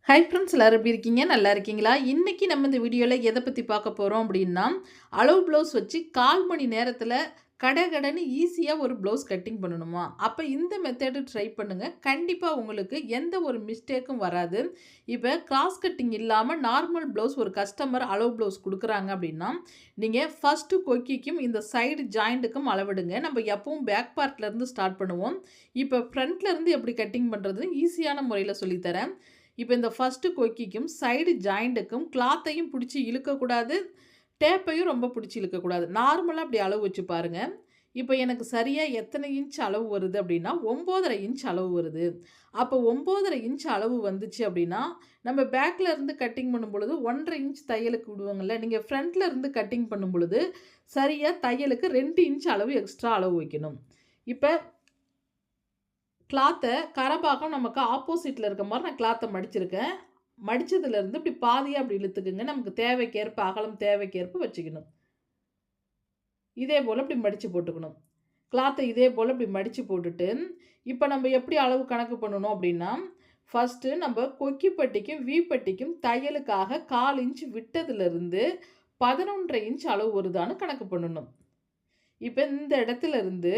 Hi friends, எல்லாரும் எப்படி இருக்கீங்க? நல்லா இருக்கீங்களா? இன்னைக்கு நம்ம இந்த வீடியோவில் எதை பற்றி பார்க்க போகிறோம் அப்படின்னா, அளவு ப்ளவுஸ் வச்சு 1/4 மணி நேரத்தில் கடகடன்னு ஈஸியாக ஒரு ப்ளவுஸ் கட்டிங் பண்ணணுமா? அப்போ இந்த மெத்தடு ட்ரை பண்ணுங்கள். கண்டிப்பாக உங்களுக்கு எந்த ஒரு மிஸ்டேக்கும் வராது. இப்போ கிராஸ் கட்டிங் இல்லாமல் நார்மல் ப்ளவுஸ் ஒரு கஸ்டமர் அளவு ப்ளவுஸ் கொடுக்குறாங்க அப்படின்னா, நீங்கள் ஃபஸ்ட்டு கொக்கிக்கும் இந்த சைடு ஜாயிண்ட்டுக்கும் அளவிடுங்க. நம்ம எப்பவும் பேக் பார்ட்லேருந்து ஸ்டார்ட் பண்ணுவோம். இப்போ ஃப்ரண்ட்லேருந்து எப்படி கட்டிங் பண்ணுறதுன்னு ஈஸியான முறையில் சொல்லித்தரேன். இப்போ இந்த ஃபஸ்ட்டு கொக்கிக்கும் சைடு ஜாயிண்ட்டுக்கும் கிளாத்தையும் பிடிச்சி இழுக்கக்கூடாது, டேப்பையும் ரொம்ப பிடிச்சி இழுக்கக்கூடாது. நார்மலாக அப்படி அளவு வச்சு பாருங்கள். இப்போ எனக்கு சரியாக எத்தனை இன்ச் அளவு வருது அப்படின்னா 9.5 இன்ச் அளவு வருது. அப்போ 9.5 இன்ச் அளவு வந்துச்சு அப்படின்னா, நம்ம பேக்கில் இருந்து கட்டிங் பண்ணும் பொழுது 1.5 இன்ச் தையலுக்கு விடுவாங்கள்ல, நீங்கள் ஃப்ரண்ட்டில் இருந்து கட்டிங் பண்ணும் பொழுது சரியாக தையலுக்கு 2 இன்ச் அளவு எக்ஸ்ட்ரா அளவு வைக்கணும். இப்போ கிளாத்தை கரபாகம் நமக்கு ஆப்போசிட்டில் இருக்க மாதிரி நான் கிளாத்தை மடிச்சிருக்கேன். மடித்ததுலேருந்து இப்படி பாதியாக அப்படி இழுத்துக்குங்க. நமக்கு தேவைக்கேற்ப அகலம் தேவைக்கேற்ப வச்சுக்கணும். இதே போல் இப்படி மடித்து போட்டுக்கணும். கிளாத்தை இதே போல் இப்படி மடித்து போட்டுட்டு, இப்போ நம்ம எப்படி அளவு கணக்கு பண்ணணும் அப்படின்னா, ஃபஸ்ட்டு நம்ம கொக்கி பட்டிக்கும் வி பட்டிக்கும் தையலுக்காக 1/4 இன்ச் விட்டதுலேருந்து 11.5 இன்ச் அளவு வருதான்னு கணக்கு பண்ணணும். இப்போ இந்த இடத்துல இருந்து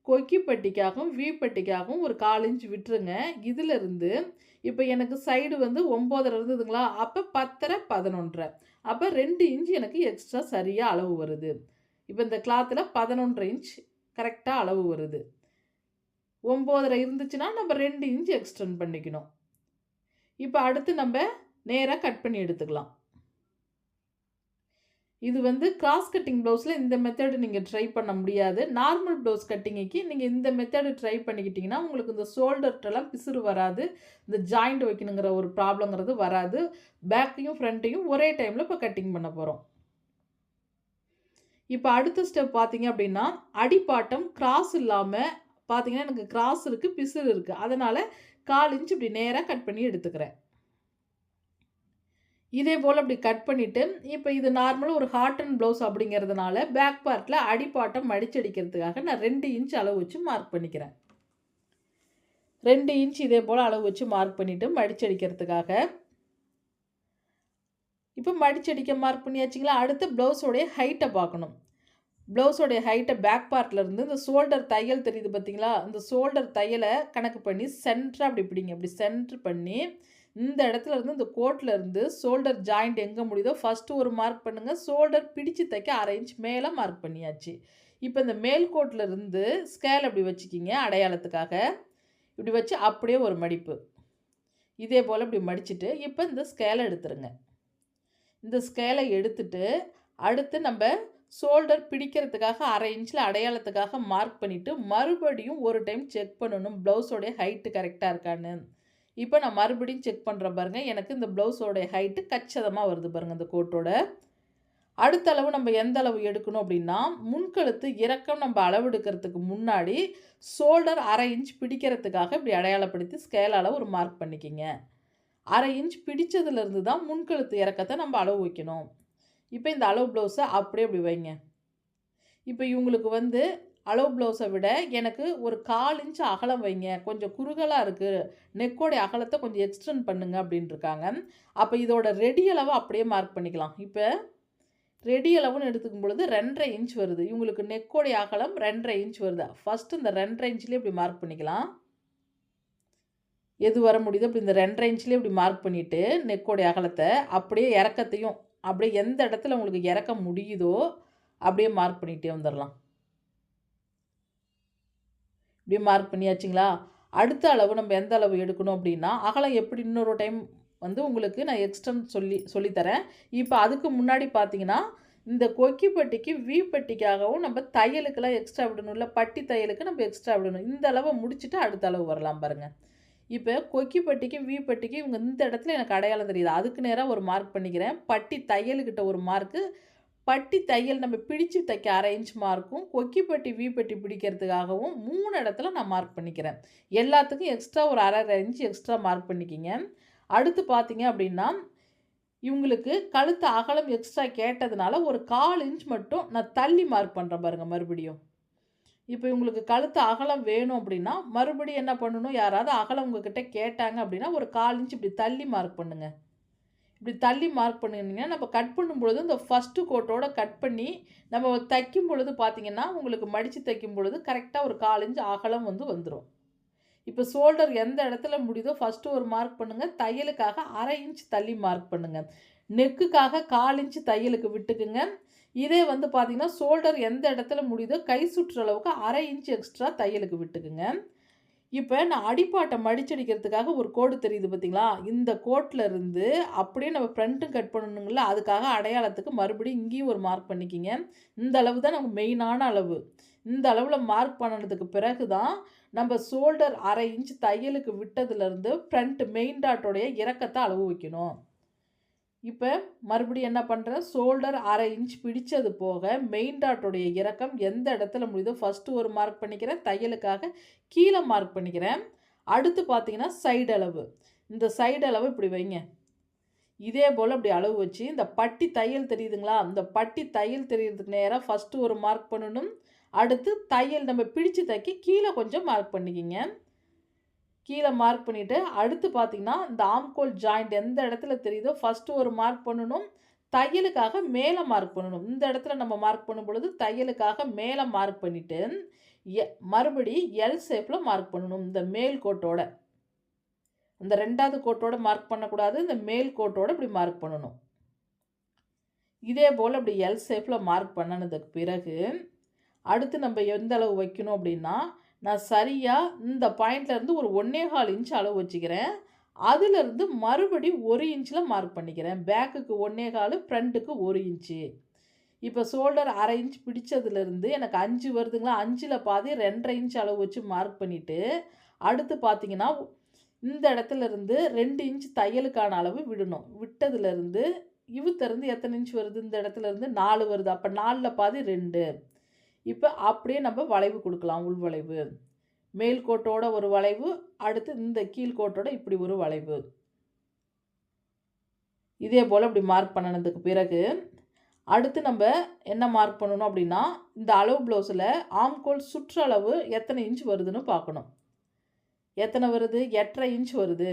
கொக்கி பட்டிக்காகவும் வி பட்டிக்காகவும் ஒரு 1/4 இன்ச் விட்டுருங்க. இதிலிருந்து இப்போ எனக்கு சைடு வந்து 9.5 இருந்ததுங்களா, அப்போ 10.5 11.5 அப்போ 2 இன்ச் எனக்கு எக்ஸ்ட்ரா சரியாக அளவு வருது. இப்போ இந்த கிளாத்தில் 11.5 இன்ச் கரெக்டாக அளவு வருது. 9.5 இருந்துச்சுன்னா நம்ம 2 இன்ச் எக்ஸ்டெண்ட் பண்ணிக்கணும். இப்போ அடுத்து நம்ம நேராக கட் பண்ணி எடுத்துக்கலாம். இது வந்து கிராஸ் கட்டிங் ப்ளவுஸில் இந்த மெத்தடு நீங்கள் ட்ரை பண்ண முடியாது. நார்மல் ப்ளவுஸ் கட்டிங்குக்கு நீங்கள் இந்த மெத்தடு ட்ரை பண்ணிக்கிட்டிங்கன்னா உங்களுக்கு இந்த ஷோல்டர்ட்டெல்லாம் பிசுறு வராது. இந்த ஜாயிண்ட் வைக்கணுங்கிற ஒரு ப்ராப்ளங்கிறது வராது. பேக்கையும் ஃப்ரண்ட்டையும் ஒரே டைமில் இப்போ கட்டிங் பண்ண போகிறோம். இப்போ அடுத்த ஸ்டெப் பார்த்தீங்க அப்படின்னா, அடிப்பாட்டம் கிராஸ் இல்லாமல் பார்த்தீங்கன்னா எனக்கு கிராஸ் இருக்குது, பிசுறு இருக்குது. அதனால் 1/4 இன்ச் இப்படி நேராக கட் பண்ணி எடுத்துக்கிறேன். இதே போல் அப்படி கட் பண்ணிவிட்டு, இப்போ இது நார்மலாக ஒரு காட்டன் ப்ளவுஸ் அப்படிங்கிறதுனால பேக் பார்ட்டில் அடிப்பாட்டம் மடிச்சடிக்கிறதுக்காக நான் 2 இன்ச் அளவு வச்சு மார்க் பண்ணிக்கிறேன். 2 இன்ச் இதே போல் அளவு வச்சு மார்க் பண்ணிவிட்டு மடிச்சடிக்கிறதுக்காக. இப்போ மடிச்சடிக்க மார்க் பண்ணியாச்சுங்களா, அடுத்து ப்ளவுஸோடைய ஹைட்டை பார்க்கணும். ப்ளவுஸோடைய ஹைட்டை பேக் பார்ட்லேருந்து இந்த ஷோல்டர் தையல் தெரியுது பார்த்தீங்களா, இந்த ஷோல்டர் தையலை கணக்கு பண்ணி சென்டராக அப்படி பிடிங்க. அப்படி சென்ட்ரு பண்ணி இந்த இடத்துல இருந்து இந்த கோட்டில் இருந்து ஷோல்டர் ஜாயிண்ட் எங்கே முடியுதோ ஃபஸ்ட்டு ஒரு மார்க் பண்ணுங்கள். ஷோல்டர் பிடிச்சு தைக்க 1/2 இன்ச் மேலே மார்க் பண்ணியாச்சு. இப்போ இந்த மேல் கோட்டில் இருந்து ஸ்கேல் அப்படி வச்சுக்கிங்க அடையாளத்துக்காக. இப்படி வச்சு அப்படியே ஒரு மடிப்பு. இதே போல் இப்படி மடிச்சுட்டு இப்போ இந்த ஸ்கேலை எடுத்துருங்க. இந்த ஸ்கேலை எடுத்துட்டு அடுத்து நம்ம ஷோல்டர் பிடிக்கிறதுக்காக 1/2 இன்ச்சில் அடையாளத்துக்காக மார்க் பண்ணிவிட்டு மறுபடியும் ஒரு டைம் செக் பண்ணணும் ப்ளவுஸோடைய ஹைட்டு கரெக்டாக இருக்கான்னு. இப்போ நான் மறுபடியும் செக் பண்ணுறேன் பாருங்கள். எனக்கு இந்த ப்ளவுஸோடைய ஹைட்டு கச்சிதமாக வருது பாருங்கள் இந்த கோட்டோட. அடுத்த அளவு நம்ம எந்த அளவு எடுக்கணும் அப்படின்னா, முன்கழுத்து இறக்கம் நம்ம அளவு எடுக்கிறதுக்கு முன்னாடி ஷோல்டர் 1/2 இன்ச் பிடிக்கிறதுக்காக இப்படி அடையாளப்படுத்தி ஸ்கேலால் ஒரு மார்க் பண்ணிக்கிங்க. 1/2 இன்ச் பிடிச்சதுலேருந்து தான் முன்கழுத்து இறக்கத்தை நம்ம அளவு வைக்கணும். இப்போ இந்த அளவு ப்ளவுஸை அப்படியே இப்படி வைங்க. இப்போ இவங்களுக்கு வந்து அளவு ப்ளவுஸை விட எனக்கு ஒரு 1/4 இன்ச் அகலம் வைங்க, கொஞ்சம் குறுகலாக இருக்குது, நெக்கோடைய அகலத்தை கொஞ்சம் எக்ஸ்டெண்ட் பண்ணுங்க அப்படின்ட்டுருக்காங்க. அப்போ இதோட ரெடி அளவை அப்படியே மார்க் பண்ணிக்கலாம். இப்போ ரெடி அளவுன்னு எடுத்துக்கும் பொழுது 2.5 இன்ச் வருது. இவங்களுக்கு நெக்கோடைய அகலம் 2.5 இன்ச் வருது. ஃபஸ்ட்டு இந்த 2.5 இன்ச்லேயே இப்படி மார்க் பண்ணிக்கலாம். எது வர முடியுதோ அப்படி இந்த 2.5 இன்ச்லேயே இப்படி மார்க் பண்ணிவிட்டு நெக்கோடைய அகலத்தை அப்படியே இறக்கத்தையும் அப்படியே எந்த இடத்துல உங்களுக்கு இறக்க முடியுதோ அப்படியே மார்க் பண்ணிகிட்டே வந்துடலாம். இப்படியே மார்க் பண்ணியாச்சுங்களா, அடுத்த அளவு நம்ம எந்த அளவு எடுக்கணும் அப்படின்னா, அகலம் எப்படி இன்னொரு டைம் வந்து உங்களுக்கு நான் எக்ஸ்டெண்ட் சொல்லித்தரேன். இப்போ அதுக்கு முன்னாடி பார்த்தீங்கன்னா, இந்த கொக்கி பட்டிக்கு வி பட்டிக்காகவும் நம்ம தையலுக்கெல்லாம் எக்ஸ்ட்ரா விடணும்ல, பட்டி தையலுக்கு நம்ம எக்ஸ்ட்ரா விடணும். இந்த அளவை முடிச்சுட்டு அடுத்த அளவு வரலாம் பாருங்கள். இப்போ கொக்கி பட்டிக்கு வி பட்டிக்கு இவங்க இந்த இடத்துல எனக்கு அடையாளம் தெரியுது. அதுக்கு நேராக ஒரு மார்க் பண்ணிக்கிறேன். பட்டி தையலுக்கிட்ட ஒரு மார்க்கு, பட்டி தையல் நம்ம பிடிச்சு தைக்க 1/2 இன்ச் மார்க்கும், கொக்கி பட்டி வி பட்டி பிடிக்கிறதுக்காகவும் 3 இடத்துல நான் மார்க் பண்ணிக்கிறேன். எல்லாத்துக்கும் எக்ஸ்ட்ரா ஒரு 1/2 இன்ச் எக்ஸ்ட்ரா மார்க் பண்ணிக்கிங்க. அடுத்து பார்த்தீங்க அப்படின்னா, இவங்களுக்கு கழுத்து அகலம் எக்ஸ்ட்ரா கேட்டதுனால ஒரு 1/4 இன்ச் மட்டும் நான் தள்ளி மார்க் பண்ணுறேன் பாருங்கள் மறுபடியும். இப்போ உங்களுக்கு கழுத்து அகலம் வேணும் அப்படின்னா, மறுபடியும் என்ன பண்ணணும், யாராவது அகலம் உங்ககிட்ட கேட்டாங்க அப்படின்னா, ஒரு 1/4 இன்ச் இப்படி தள்ளி மார்க் பண்ணுங்க. இப்படி தள்ளி மார்க் பண்ணினீங்கன்னா, நம்ம கட் பண்ணும்பொழுது இந்த ஃபர்ஸ்ட்டு கோட்டோட கட் பண்ணி, நம்ம தைக்கும் பொழுது பார்த்தீங்கன்னா, உங்களுக்கு மடிச்சு தைக்கும் பொழுது கரெக்ட்டா ஒரு 1/4 இன்ச் அகலம் வந்துரும். இப்போ ஷோல்டர் எந்த இடத்துல முடியுதோ ஃபர்ஸ்ட்டு ஒரு மார்க் பண்ணுங்க. தையலுக்காக 1/2 இன்ச் தள்ளி மார்க் பண்ணுங்க. நெக்குக்காக 1/4 இன்ச் தையலுக்கு விட்டுக்குங்க. இதே பார்த்தீங்கன்னா, ஷோல்டர் எந்த இடத்துல முடியுதோ கை சுற்றளவுக்கு 1/2 இன்ச் எக்ஸ்ட்ரா தையலுக்கு விட்டுக்குங்க. இப்ப நான் அடிப்பாட்ட மடிச்சடிக்கிறதுக்காக ஒரு கோடு தெரியுது பார்த்தீங்களா? இந்த கோட்ல இருந்து அப்படியே நம்ம ஃப்ரண்ட்டும் கட் பண்ணணுங்கல்ல, அதுக்காக அடையாளத்துக்கு மறுபடியும் இங்கேயும் ஒரு மார்க் பண்ணிக்கிங்க. இந்த அளவு தான் நமக்கு மெயினான அளவு. இந்த அளவுல மார்க் பண்ணனதுக்கு பிறகு தான், நம்ம ஷோல்டர் 1/2 இன்ச் தையலுக்கு விட்டதுலருந்து ஃப்ரண்ட் மெயின் டாட்டோடைய இறக்கத்த அளவு வைக்கணும். இப்ப மறுபடியும் என்ன பண்றேன், ஷோல்டர் 1/2 இன்ச் பிடிச்சது போக, மெயின் டாட்டோடைய இறக்கம் எந்த இடத்துல முடியுதோ ஃபர்ஸ்ட்டு ஒரு மார்க் பண்ணிக்கிறேன். தையலுக்காக கீழ மார்க் பண்ணிக்கிறேன். அடுத்து பார்த்தீங்கன்னா, சைடு அளவு. இந்த சைடு அளவு இப்படி வைங்க. இதே போல இப்படி அளவு வச்சு, இந்த பட்டி தையல் தெரியுதுங்களா? இந்த பட்டி தையல் தெரியறதுக்கு நேரா ஃபர்ஸ்ட்டு ஒரு மார்க் பண்ணணும். அடுத்து தையல் நம்ம பிடிச்சு தைக்க கீழ கொஞ்சம் மார்க் பண்ணிக்கிங்க. கீழ மார்க் பண்ணிட்டு, அடுத்து பார்த்தீங்கன்னா, இந்த ஆம்கோல் ஜாயிண்ட் எந்த இடத்துல தெரியுதோ ஃபர்ஸ்ட்டு ஒரு மார்க் பண்ணணும். தையலுக்காக மேல மார்க் பண்ணணும். இந்த இடத்துல நம்ம மார்க் பண்ணும்பொழுது தையலுக்காக மேல மார்க் பண்ணிட்டு, மறுபடி எல் ஷேப்ல மார்க் பண்ணணும். இந்த மேல் கோட்டோட. இந்த 2வது கோட்டோட மார்க் பண்ணக்கூடாது. இந்த மேல் கோட்டோட இப்படி மார்க் பண்ணணும். இதே போல இப்படி எல் ஷேப்ல மார்க் பண்ணனதுக்கு பிறகு, அடுத்து நம்ம எந்த அளவு வைக்கணும் அப்படின்னா, நான் சரியா இந்த பாயிண்ட்ல இருந்து ஒரு 1 1/4 இன்ச் அளவு வச்சுக்கிறேன். அதிலிருந்து மறுபடி 1 இன்ச்ல மார்க் பண்ணிக்கிறேன். பேக்குக்கு 1 1/4, ஃப்ரண்ட்டுக்கு 1 இன்ச்சு. இப்போ ஷோல்டர் 1/2 இன்ச் பிடிச்சதுலேருந்து எனக்கு 5 வருதுங்களா, 5ல் பாதி 2 1/2 இன்ச் அளவு வச்சு மார்க் பண்ணிட்டு, அடுத்து பார்த்தீங்கன்னா, இந்த இடத்துலருந்து 2 இன்ச் தையலுக்கான அளவு விடணும். விட்டதுலேருந்து இவுத்தருந்து எத்தனை இன்ச் வருது, இந்த இடத்துலருந்து 4 வருது. அப்போ 4ல் பாதி 2. இப்போ அப்படியே நம்ம வளைவு கொடுக்கலாம், உள் வளைவு. மேல் கோட்டோட ஒரு வளைவு, அடுத்து இந்த கீழ் கோட்டோட இப்படி ஒரு வளைவு. இதே போல் இப்படி மார்க் பண்ணனதுக்கு பிறகு, அடுத்து நம்ம என்ன மார்க் பண்ணணும் அப்படின்னா, இந்த அளவு ப்ளவுஸில் ஆம்கோல் சுற்றளவு எத்தனை இன்ச் வருதுன்னு பார்க்கணும். எத்தனை வருது? 8 1/2 இன்ச் வருது.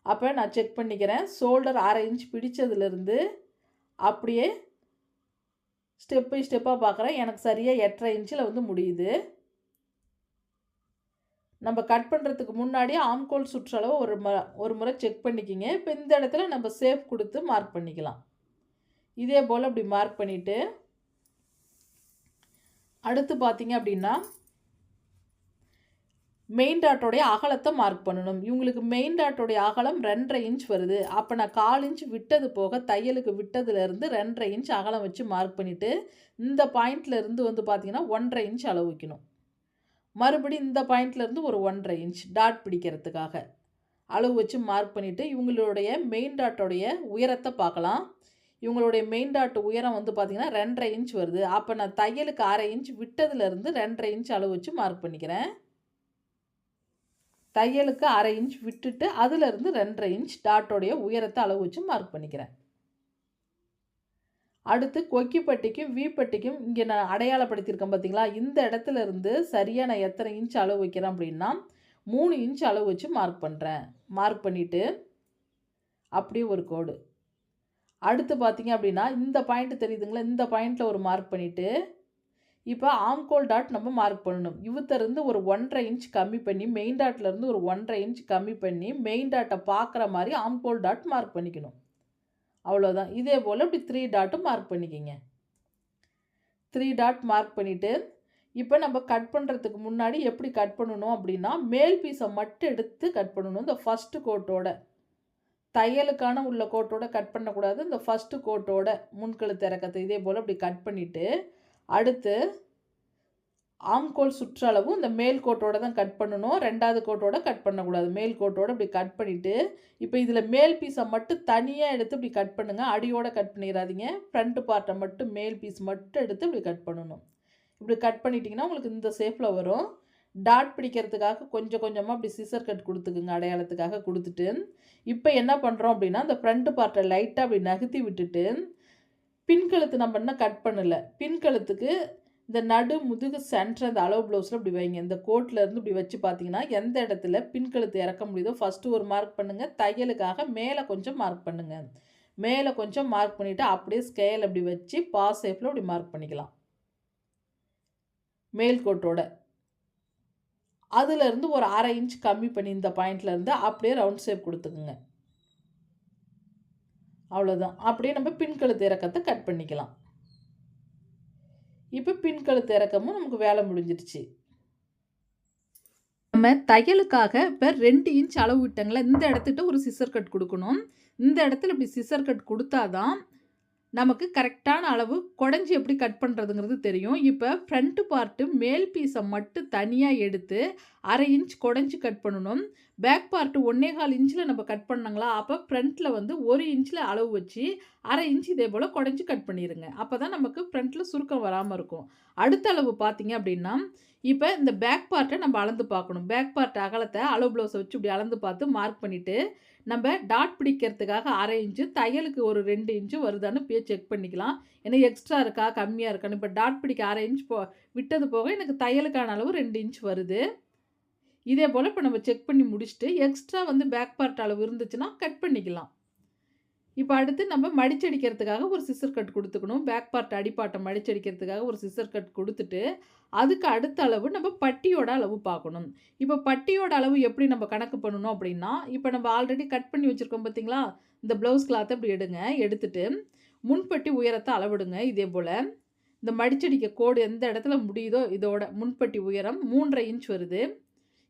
அப்போ நான் செக் பண்ணிக்கிறேன். ஷோல்டர் 1/2 இன்ச் பிடிச்சதுலேருந்து அப்படியே ஸ்டெப் பை ஸ்டெப்பாக பார்க்குறேன். எனக்கு சரியாக 8 1/2 இன்ச்சில் முடியுது. நம்ம கட் பண்ணுறதுக்கு முன்னாடியே ஆம்கோல் சுற்றளவு ஒரு முறை செக் பண்ணிக்கிங்க. இப்போ இந்த இடத்துல நம்ம சேஃப் கொடுத்து மார்க் பண்ணிக்கலாம். இதே போல் இப்படி மார்க் பண்ணிவிட்டு, அடுத்து பார்த்தீங்க அப்படின்னா, மெயின் டாட்டோடைய அகலத்தை மார்க் பண்ணணும். இவங்களுக்கு மெயின் டாட்டோடைய அகலம் 2 1/2 இன்ச் வருது. அப்போ நான் 1/4 இன்ச் விட்டது போக தையலுக்கு விட்டதுலேருந்து 2 1/2 இன்ச் அகலம் வச்சு மார்க் பண்ணிவிட்டு, இந்த பாயிண்ட்லேருந்து பார்த்தீங்கன்னா 1 1/2 இன்ச் அளவு வைக்கணும். மறுபடியும் இந்த பாயிண்ட்லேருந்து ஒரு 1 1/2 இன்ச் டாட் பிடிக்கிறதுக்காக அளவு வச்சு மார்க் பண்ணிவிட்டு, இவங்களுடைய மெயின் டாட்டோடைய உயரத்தை பார்க்கலாம். இவங்களுடைய மெயின் டாட் உயரம் பார்த்தீங்கன்னா 2 1/2 இன்ச் வருது. அப்போ நான் தையலுக்கு 1/2 இன்ச் விட்டதுலேருந்து 2 1/2 இன்ச் அளவு வச்சு மார்க் பண்ணிக்கிறேன். தையலுக்கு 1/2 இன்ச் விட்டுட்டு அதிலிருந்து 2 1/2 இன்ச் டாட்டோடைய உயரத்தை அளவு வச்சு மார்க் பண்ணிக்கிறேன். அடுத்து கொக்கி பட்டிக்கும் வி பட்டிக்கும் இங்கே நான் அடையாளப்படுத்தியிருக்கேன் பார்த்தீங்களா, இந்த இடத்துல இருந்து சரியாக நான் எத்தனை இன்ச் அளவு வைக்கிறேன் அப்படின்னா 3 இன்ச் அளவு வச்சு மார்க் பண்ணுறேன். மார்க் பண்ணிவிட்டு அப்படியே ஒரு கோடு. அடுத்து பார்த்தீங்க அப்படின்னா இந்த பாயிண்ட் தெரியுதுங்களா, இந்த பாயிண்ட்டில் ஒரு மார்க் பண்ணிவிட்டு, இப்போ ஆம்கோல் டாட் நம்ம மார்க் பண்ணணும். இவுத்தருந்து ஒரு 1 1/2 இன்ச் கம்மி பண்ணி, மெயின் டாட்லேருந்து ஒரு 1 1/2 இன்ச் கம்மி பண்ணி, மெயின் டாட்டை பார்க்குற மாதிரி ஆம்கோல் டாட் மார்க் பண்ணிக்கணும். அவ்வளோதான். இதே போல் இப்படி 3 டாட்டும் மார்க் பண்ணிக்கிங்க. 3 டாட் மார்க் பண்ணிவிட்டு, இப்போ நம்ம கட் பண்ணுறதுக்கு முன்னாடி எப்படி கட் பண்ணணும் அப்படின்னா, மேல் பீஸை மட்டும் எடுத்து கட் பண்ணணும். இந்த ஃபஸ்ட்டு கோட்டோட, தையலுக்கான உள்ள கோட்டோட கட் பண்ணக்கூடாது. இந்த ஃபஸ்ட்டு கோட்டோட முன்கழுத்து இறக்கத்தை இதே போல் இப்படி கட் பண்ணிவிட்டு, அடுத்து ஆம்கோல் சுற்றளவு இந்த மேல் கோட்டோட தான் கட் பண்ணணும். 2வது கோட்டோட கட் பண்ணக்கூடாது. மேல் கோட்டோட இப்படி கட் பண்ணிவிட்டு, இப்போ இதில் மேல் பீஸை மட்டும் தனியாக எடுத்து இப்படி கட் பண்ணுங்கள். அடியோட கட் பண்ணிடாதீங்க. ஃப்ரண்ட் பார்ட்டை மட்டும் மேல் பீஸ் மட்டும் எடுத்து இப்படி கட் பண்ணணும். இப்படி கட் பண்ணிட்டீங்கன்னா உங்களுக்கு இந்த ஷேப்பில் வரும். டாட் பிடிக்கிறதுக்காக கொஞ்சம் கொஞ்சமாக இப்படி சிசர் கட் கொடுத்துக்குங்க, அடையாளத்துக்காக கொடுத்துட்டு, இப்போ என்ன பண்ணுறோம் அப்படின்னா, இந்த ஃப்ரண்ட் பார்ட்டை லைட்டாக அப்படி நகர்த்தி விட்டுட்டு, பின்கழுத்து நம்ம இன்னும் கட் பண்ணலை. பின்கழுத்துக்கு இந்த நடு முதுகு சென்டர் அந்த அளவு ப்ளவுஸில் இப்படி வைங்க. இந்த கோட்லேருந்து இப்படி வச்சு பார்த்தீங்கன்னா எந்த இடத்துல பின் கழுத்து இறக்க முடியுதோ ஃபஸ்ட்டு ஒரு மார்க் பண்ணுங்கள். தையலுக்காக மேலே கொஞ்சம் மார்க் பண்ணுங்கள். மேலே கொஞ்சம் மார்க் பண்ணிவிட்டு அப்படியே ஸ்கேல் அப்படி வச்சு பாஸ் ஷேப்பில் இப்படி மார்க் பண்ணிக்கலாம். மேல் கோட்டோட அதுலேருந்து ஒரு 1/2 இன்ச் கம்மி பண்ணி இந்த பாயிண்ட்லேருந்து அப்படியே ரவுண்ட் ஷேப் கொடுத்துக்குங்க. அவ்வளோதான். அப்படியே நம்ம பின் கழுத்து இறக்கத்தை கட் பண்ணிக்கலாம். இப்போ பின் கழுத்து இறக்கமும் நமக்கு வேலை முடிஞ்சிடுச்சு. நம்ம தையலுக்காக இப்போ 2 இன்ச் அளவு விட்டங்களா, இந்த இடத்துட்ட ஒரு சிசர் கட் கொடுக்கணும். இந்த இடத்துல இப்படி சிசர் கட் கொடுத்தா தான் நமக்கு கரெக்டான அளவு குடஞ்சி எப்படி கட் பண்ணுறதுங்கிறது தெரியும். இப்போ ஃப்ரண்ட் பார்ட்டு மேல் பீஸை மட்டும் தனியாக எடுத்து 1/2 இன்ச் குடஞ்சி கட் பண்ணணும். பேக் பார்ட்டு 1 1/4 இன்ச்சில் நம்ம கட் பண்ணாங்களா, அப்போ ஃப்ரண்ட்டில் வந்து 1 இன்ச்சில் அளவு வச்சு 1/2 இன்ச் இதே போல் குடஞ்சி கட் பண்ணிடுங்க. அப்போ தான் நமக்கு ஃப்ரண்ட்டில் சுருக்கம் வராமல் இருக்கும். அடுத்த அளவு பார்த்தீங்க அப்படின்னா, இப்போ இந்த பேக் பார்ட்டை நம்ம அளந்து பார்க்கணும். பேக் பார்ட் அகலத்தை அளவு ப்ளவுஸை வச்சு இப்படி அளந்து பார்த்து மார்க் பண்ணிவிட்டு நம்ம டாட் பிடிக்கிறதுக்காக 1/2 இன்ச்சு, தையலுக்கு ஒரு 2 இன்ச்சு வருதான்னு இப்பயே செக் பண்ணிக்கலாம். ஏன்னா எக்ஸ்ட்ரா இருக்கா கம்மியாக இருக்கான்னு. இப்போ டாட் பிடிக்க 1/2 இன்ச் விட்டது போக எனக்கு தையலுக்கான அளவு 2 இன்ச் வருது. இதே போல் இப்போ நம்ம செக் பண்ணி முடிச்சுட்டு எக்ஸ்ட்ரா வந்து பேக் பார்ட் அளவு இருந்துச்சுன்னா கட் பண்ணிக்கலாம். இப்போ அடுத்து நம்ம மடிச்சடிக்கிறதுக்காக ஒரு சிசர் கட் கொடுத்துக்கணும். பேக் பார்ட் அடிப்பாட்டை மடிச்சடிக்கிறதுக்காக ஒரு சிசர் கட் கொடுத்துட்டு அதுக்கு அடுத்த அளவு நம்ம பட்டியோட அளவு பார்க்கணும். இப்போ பட்டியோட அளவு எப்படி நம்ம கணக்கு பண்ணணும் அப்படின்னா, இப்போ நம்ம ஆல்ரெடி கட் பண்ணி வச்சுருக்கோம் பார்த்தீங்களா, இந்த ப்ளவுஸ் கிளாத்தை இப்படி எடுங்க. எடுத்துட்டு முன்பட்டி உயரத்தை அளவிடுங்க. இதே போல் இந்த மடிச்சடிக்க கோடு எந்த இடத்துல முடியுதோ இதோட முன்பட்டி உயரம் 3.5 இன்ச் வருது.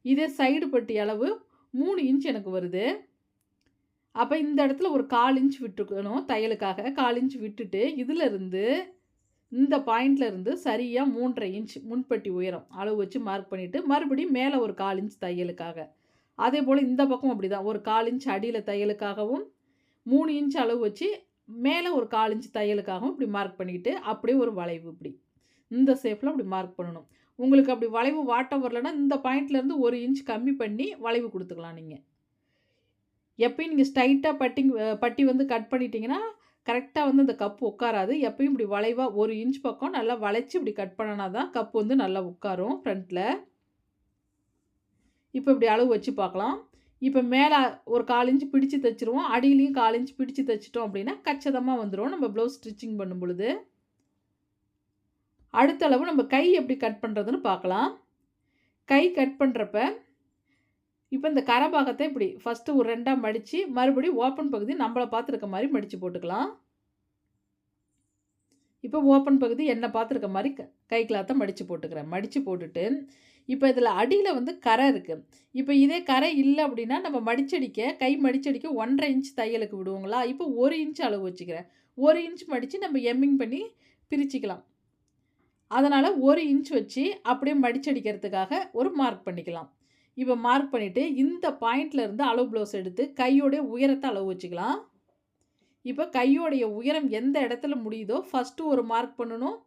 இதே சைடு பட்டி அளவு 3 இன்ச் எனக்கு வருது. அப்போ இந்த இடத்துல ஒரு 1/4 இன்ச் விட்டுக்கணும் தையலுக்காக. 1/4 இன்ச் விட்டுட்டு இதிலிருந்து இந்த பாயிண்ட்லேருந்து சரியாக 3.5 இன்ச் முன்பட்டி உயரம் அளவு வச்சு மார்க் பண்ணிவிட்டு மறுபடியும் மேலே ஒரு 1/4 இன்ச் தையலுக்காக. அதே போல் இந்த பக்கம் அப்படி தான் ஒரு 1/4 இன்ச் அடியில் தையலுக்காகவும் 3 இன்ச் அளவு வச்சு மேலே ஒரு 1/4 இன்ச் தையலுக்காகவும் இப்படி மார்க் பண்ணிக்கிட்டு அப்படியே ஒரு வளைவு இப்படி இந்த ஷேப்பில் அப்படி மார்க் பண்ணணும். உங்களுக்கு அப்படி வளைவு வாட்டம் வரலன்னா இந்த பாயிண்ட்லேருந்து 1 இன்ச் கம்மி பண்ணி வளைவு கொடுத்துக்கலாம். நீங்கள் எப்பயும் நீங்கள் ஸ்ட்ரைட்டாக பட்டி வந்து கட் பண்ணிட்டீங்கன்னா கரெக்டாக வந்து அந்த கப்பு உட்காராது. எப்பயும் இப்படி வளைவாக 1 இன்ச் பக்கம் நல்லா வளைச்சி இப்படி கட் பண்ணனா தான் கப்பு வந்து நல்லா உட்காரும் ஃப்ரண்ட்டில். இப்போ இப்படி அளவு வச்சு பார்க்கலாம். இப்போ மேலே ஒரு 1/4 இன்ச் பிடிச்சு தைச்சிருவோம். அடியிலையும் 1/4 இன்ச் பிடிச்சு தைச்சிட்டோம் அப்படின்னா கச்சிதமாக வந்துடும் நம்ம ப்ளவுஸ் ஸ்டிச்சிங் பண்ணும் பொழுது. அடுத்த அளவு நம்ம கை எப்படி கட் பண்ணுறதுன்னு பார்க்கலாம். கை கட் பண்ணுறப்ப இப்போ இந்த கரபாகத்தை இப்படி ஃபஸ்ட்டு ஒரு 2ஆக மடித்து மறுபடியும் ஓப்பன் பகுதி நம்மளை பார்த்துருக்க மாதிரி மடித்து போட்டுக்கலாம். இப்போ ஓப்பன் பகுதி என்னை பார்த்துருக்க மாதிரி கை கிளாத்தை மடித்து போட்டுக்கிறேன். மடித்து போட்டுட்டு இப்போ இதில் அடியில் வந்து கரை இருக்குது. இப்போ இதே கரை இல்லை அப்படின்னா நம்ம கை மடிச்சடிக்க 1.5 இன்ச் தையலுக்கு விடுவோங்களா. இப்போ 1 இன்ச் அளவு வச்சுக்கிறேன். 1 இன்ச் மடித்து நம்ம எம்மிங் பண்ணி பிரிச்சுக்கலாம். அதனால் 1 இன்ச் வச்சு அப்படியே மடிச்சடிக்கிறதுக்காக ஒரு மார்க் பண்ணிக்கலாம். இப்போ மார்க் பண்ணிவிட்டு இந்த பாயிண்ட்லேருந்து அளவு ப்ளவுஸ் எடுத்து கையோடைய உயரத்தை அளவு வச்சுக்கலாம். இப்போ கையோடைய உயரம் எந்த இடத்துல முடியுதோ ஃபஸ்ட்டு ஒரு மார்க் பண்ணணும்.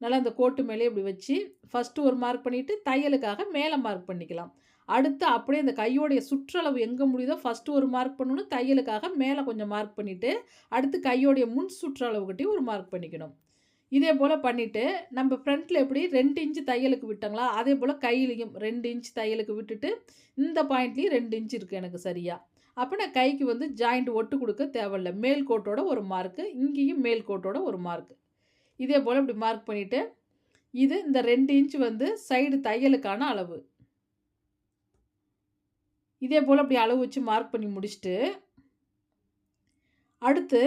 நல்லா அந்த கோட்டு மேலே இப்படி வச்சு ஃபஸ்ட்டு ஒரு மார்க் பண்ணிவிட்டு தையலுக்காக மேலே மார்க் பண்ணிக்கலாம். அடுத்து அப்படியே அந்த கையோடைய சுற்றளவு எங்கே முடியுதோ ஃபஸ்ட்டு ஒரு மார்க் பண்ணணும். தையலுக்காக மேலே கொஞ்சம் மார்க் பண்ணிவிட்டு அடுத்து கையோடைய முன் சுற்றளவுக்கிட்டையும் ஒரு மார்க் பண்ணிக்கணும். இதே போல் பண்ணிவிட்டு நம்ம ஃப்ரண்ட்டில் எப்படி 2 இன்ச்சு தையலுக்கு விட்டோங்களா, அதே போல் கையிலையும் 2 இன்ச் தையலுக்கு விட்டுட்டு இந்த பாயிண்ட்லேயும் 2 இன்ச் இருக்குது எனக்கு சரியாக. அப்போ நான் கைக்கு வந்து ஜாயிண்ட் ஒட்டு கொடுக்க தேவையில்லை. மேல் கோட்டோட ஒரு மார்க்கு, இங்கேயும் மேல் கோட்டோட ஒரு மார்க்கு. இதே போல் இப்படி மார்க் பண்ணிவிட்டு இது இந்த 2 இன்ச் வந்து சைடு தையலுக்கான அளவு. இதே போல் அப்படி அளவு வச்சு மார்க் பண்ணி முடிச்சுட்டு அடுத்து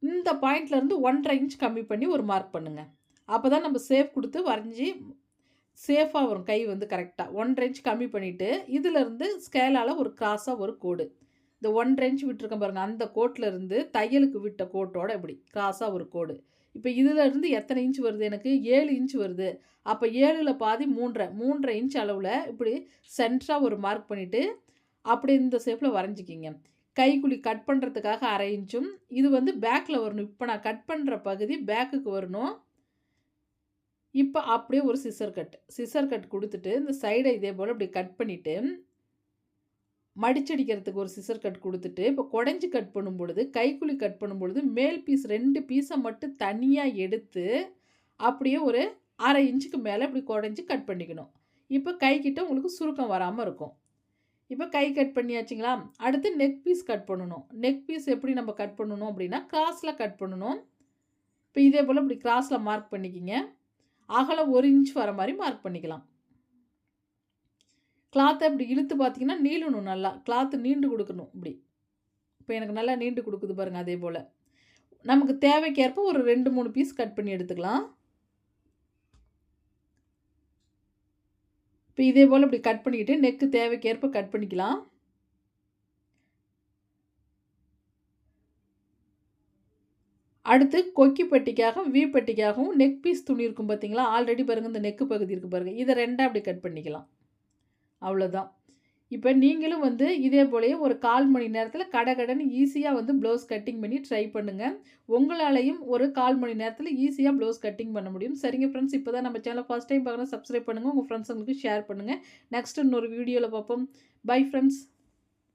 இந்த பாயிண்ட்லேருந்து 1.5 இன்ச் கம்மி பண்ணி ஒரு மார்க் பண்ணுங்கள். அப்போ தான் நம்ம சேஃப் கொடுத்து வரைஞ்சி சேஃபாக வரும் கை வந்து கரெக்டாக. 1.5 இன்ச் கம்மி பண்ணிவிட்டு இதிலேருந்து ஸ்கேலால் ஒரு கிராஸாக ஒரு கோடு. இந்த 1.5 இன்ச் விட்டுருக்கேன் பாருங்கள், அந்த கோட்டிலேருந்து தையலுக்கு விட்ட கோட்டோட இப்படி கிராஸாக ஒரு கோடு. இப்போ இதிலேருந்து எத்தனை இன்ச் வருது எனக்கு? 7 இன்ச் வருது. அப்போ 7ல் பாதி 3.5 இன்ச் அளவில் இப்படி சென்டராக ஒரு மார்க் பண்ணிவிட்டு அப்படி இந்த ஷேப்பில் வரைஞ்சிக்கிங்க. கைக்குழி கட் பண்ணுறதுக்காக 1/2 இன்ச்சும் இது வந்து பேக்கில் வரணும். இப்போ நான் கட் பண்ணுற பகுதி பேக்குக்கு வரணும். இப்போ அப்படியே ஒரு சிசர் கட் கொடுத்துட்டு இந்த சைடை இதே போல் இப்படி கட் பண்ணிவிட்டு மடிச்சடிக்கிறதுக்கு ஒரு சிசர் கட் கொடுத்துட்டு இப்போ குடஞ்சி கட் பண்ணும் பொழுது கைக்குழி கட் பண்ணும் பொழுது மேல் பீஸ் 2 பீஸை மட்டும் தனியாக எடுத்து அப்படியே ஒரு 1/2 இன்ச்சுக்கு மேலே இப்படி குடஞ்சி கட் பண்ணிக்கணும். இப்போ கைக்கிட்ட உங்களுக்கு சுருக்கம் வராமல் இருக்கும். இப்போ கை கட் பண்ணியாச்சுங்களா? அடுத்து நெக் பீஸ் கட் பண்ணணும். நெக் பீஸ் எப்படி நம்ம கட் பண்ணணும் அப்படின்னா, கிராஸில் கட் பண்ணணும். இப்போ இதே போல் இப்படி கிராஸில் மார்க் பண்ணிக்கிங்க. அகலம் 1 இன்ச் வர மாதிரி மார்க் பண்ணிக்கலாம். கிளாத்தை இப்படி இழுத்து பார்த்தீங்கன்னா நீளணும் நல்லா. கிளாத்து நீண்டு கொடுக்கணும் இப்படி. இப்போ எனக்கு நல்லா நீண்டு கொடுக்குது பாருங்கள். அதே போல் நமக்கு தேவைக்கேற்ப ஒரு 2, 3 பீஸ் கட் பண்ணி எடுத்துக்கலாம். இப்போ இதே போல் இப்படி கட் பண்ணிக்கிட்டு நெக்கு தேவைக்கேற்ப கட் பண்ணிக்கலாம். அடுத்து கொக்கி பட்டிக்காகவும் வி பட்டிக்காகவும் நெக் பீஸ் துணி இருக்கும் பார்த்தீங்களா? ஆல்ரெடி பாருங்கள் இந்த நெக்கு பகுதி இருக்குது பாருங்கள். இதை 2ஆக அப்படி கட் பண்ணிக்கலாம். அவ்வளோதான். இப்போ நீங்களும் வந்து இதே போலயே ஒரு 1/4 மணி நேரத்தில் கடகடன்னு ஈஸியாக வந்து ப்ளவுஸ் கட்டிங் பண்ணி ட்ரை பண்ணுங்கள். உங்களாலையும் ஒரு 1/4 மணி நேரத்தில் ஈஸியாக ப்ளவுஸ் கட்டிங் பண்ண முடியும். சரிங்க ஃப்ரெண்ட்ஸ், இப்போ தான் நம்ம சேனலை ஃபர்ஸ்ட் டைம் பார்க்குறோம், சப்ஸ்கிரைப் பண்ணுங்கள். உங்கள் ஃப்ரெண்ட்ஸுங்களுக்கு ஷேர் பண்ணுங்கள். நெக்ஸ்ட் இன்னொரு வீடியோவில் பார்ப்போம். Bye friends.